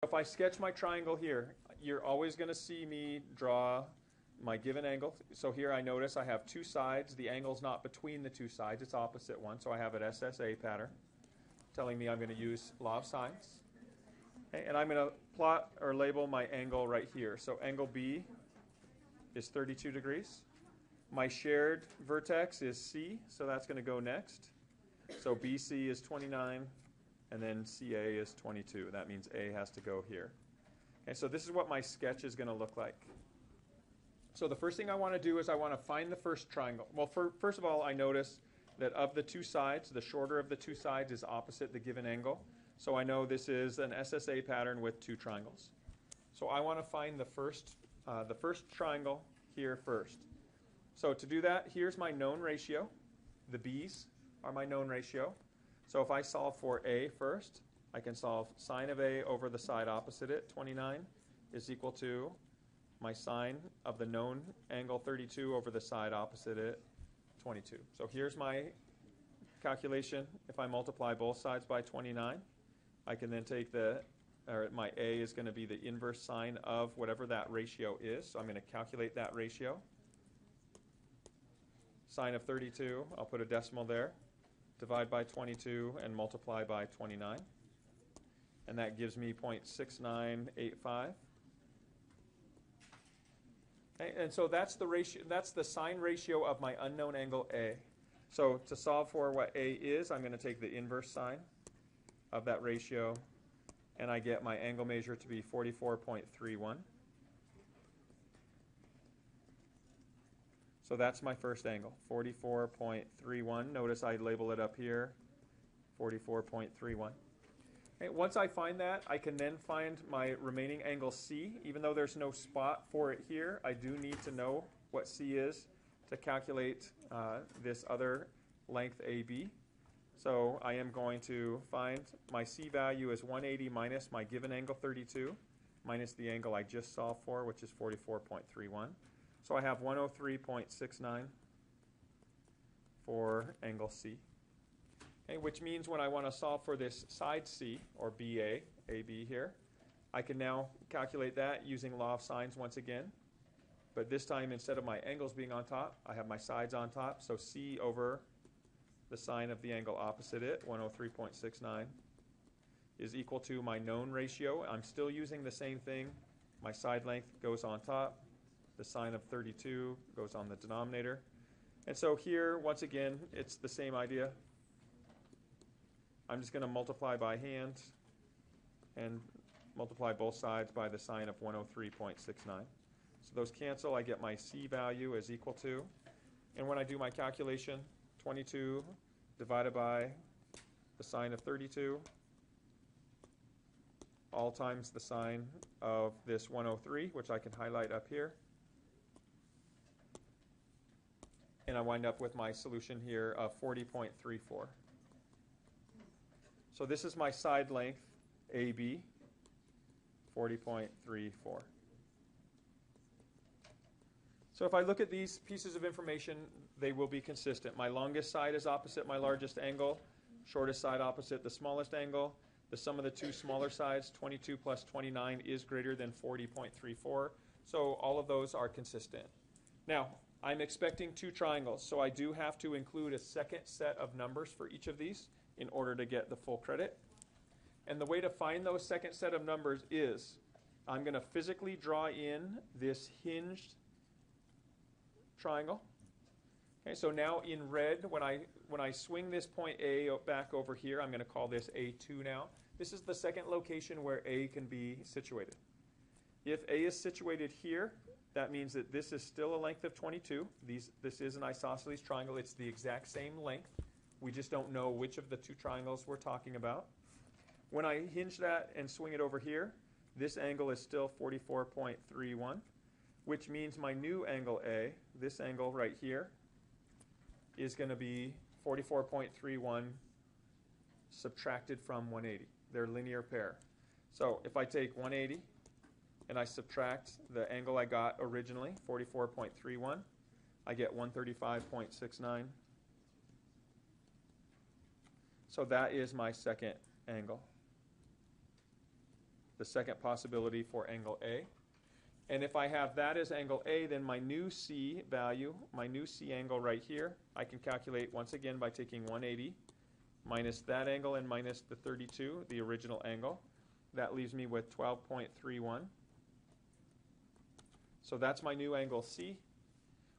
If I sketch my triangle here, you're always going to see me draw my given angle. So here I notice I have two sides. The angle's not between the two sides, it's opposite one. So I have an SSA pattern telling me I'm going to use law of sines. Okay, and I'm going to plot or label my angle right here. So angle B is 32 degrees. My shared vertex is C, so that's going to go next. So BC is 29, and then CA is 22. That means A has to go here. Okay, so this is what my sketch is going to look like. So the first thing I want to do is I want to find the first triangle. Well, first of all, I notice that of the two sides, the shorter of the two sides is opposite the given angle. So I know this is an SSA pattern with two triangles. So I want to find the first triangle here first. So to do that, here's my known ratio. The B's are my known ratio. So if I solve for A first, I can solve sine of A over the side opposite it, 29, is equal to my sine of the known angle 32 over the side opposite it, 22. So here's my calculation. If I multiply both sides by 29, I can then take my A is going to be the inverse sine of whatever that ratio is. So I'm going to calculate that ratio. Sine of 32, I'll put a decimal there, divide by 22, and multiply by 29. And that gives me 0.6985. Okay, and so that's the ratio. That's the sine ratio of my unknown angle A. So to solve for what A is, I'm going to take the inverse sine of that ratio, and I get my angle measure to be 44.31. So that's my first angle, 44.31. Notice I label it up here, 44.31. Okay, once I find that, I can then find my remaining angle C. Even though there's no spot for it here, I do need to know what C is to calculate this other length AB. So I am going to find my C value is 180 minus my given angle 32, minus the angle I just solved for, which is 44.31. So I have 103.69 for angle C. Okay, which means when I want to solve for this side C, or BA, AB here, I can now calculate that using law of sines once again. But this time, instead of my angles being on top, I have my sides on top. So C over the sine of the angle opposite it, 103.69, is equal to my known ratio. I'm still using the same thing. My side length goes on top. The sine of 32 goes on the denominator. And so here, once again, it's the same idea. I'm just going to multiply by hand and multiply both sides by the sine of 103.69. So those cancel. I get my C value is equal to, and when I do my calculation, 22 divided by the sine of 32, all times the sine of this 103, which I can highlight up here. And I wind up with my solution here of 40.34. So this is my side length, AB, 40.34. So if I look at these pieces of information, they will be consistent. My longest side is opposite my largest angle, shortest side opposite the smallest angle. The sum of the two smaller sides, 22 plus 29, is greater than 40.34. So all of those are consistent. Now, I'm expecting two triangles, so I do have to include a second set of numbers for each of these in order to get the full credit. And the way to find those second set of numbers is I'm going to physically draw in this hinged triangle. Okay, so now in red, when I swing this point A back over here, I'm going to call this A2 now. This is the second location where A can be situated. If A is situated here, that means that this is still a length of 22. This is an isosceles triangle. It's the exact same length. We just don't know which of the two triangles we're talking about. When I hinge that and swing it over here, this angle is still 44.31, which means my new angle A, this angle right here, is going to be 44.31 subtracted from 180. They're linear pair. So if I take 180 and I subtract the angle I got originally, 44.31, I get 135.69. So that is my second angle. the second possibility for angle A. And if I have that as angle A, then my new C value, my new C angle right here, I can calculate once again by taking 180 minus that angle and minus the 32, the original angle. That leaves me with 12.31. So that's my new angle C,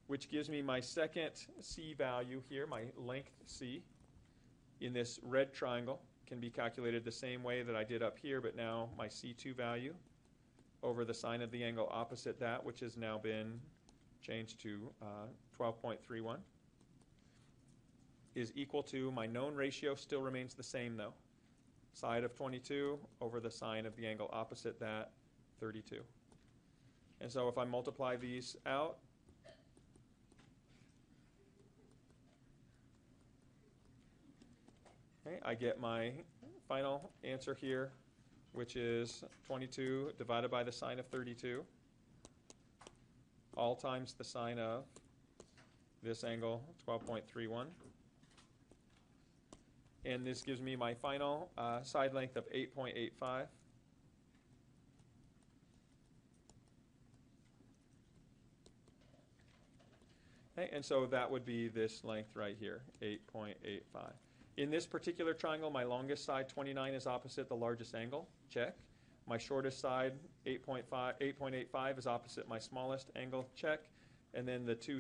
which gives me my second C value here, my length C, in this red triangle. Can be calculated the same way that I did up here, but now my C2 value over the sine of the angle opposite that, which has now been changed to 12.31, is equal to, my known ratio still remains the same though, side of 22 over the sine of the angle opposite that, 32. And so if I multiply these out, okay, I get my final answer here, which is 22 divided by the sine of 32, all times the sine of this angle, 12.31. And this gives me my final side length of 8.85. Okay, and so that would be this length right here, 8.85. In this particular triangle, my longest side, 29, is opposite the largest angle. Check. My shortest side, 8.85, is opposite my smallest angle. Check. And then the two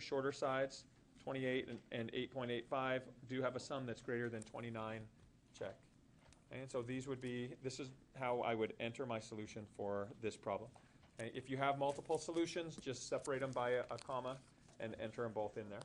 shorter sides, 28 and 8.85, do have a sum that's greater than 29. Check. And so this is how I would enter my solution for this problem. Okay. If you have multiple solutions, just separate them by a comma and enter them both in there.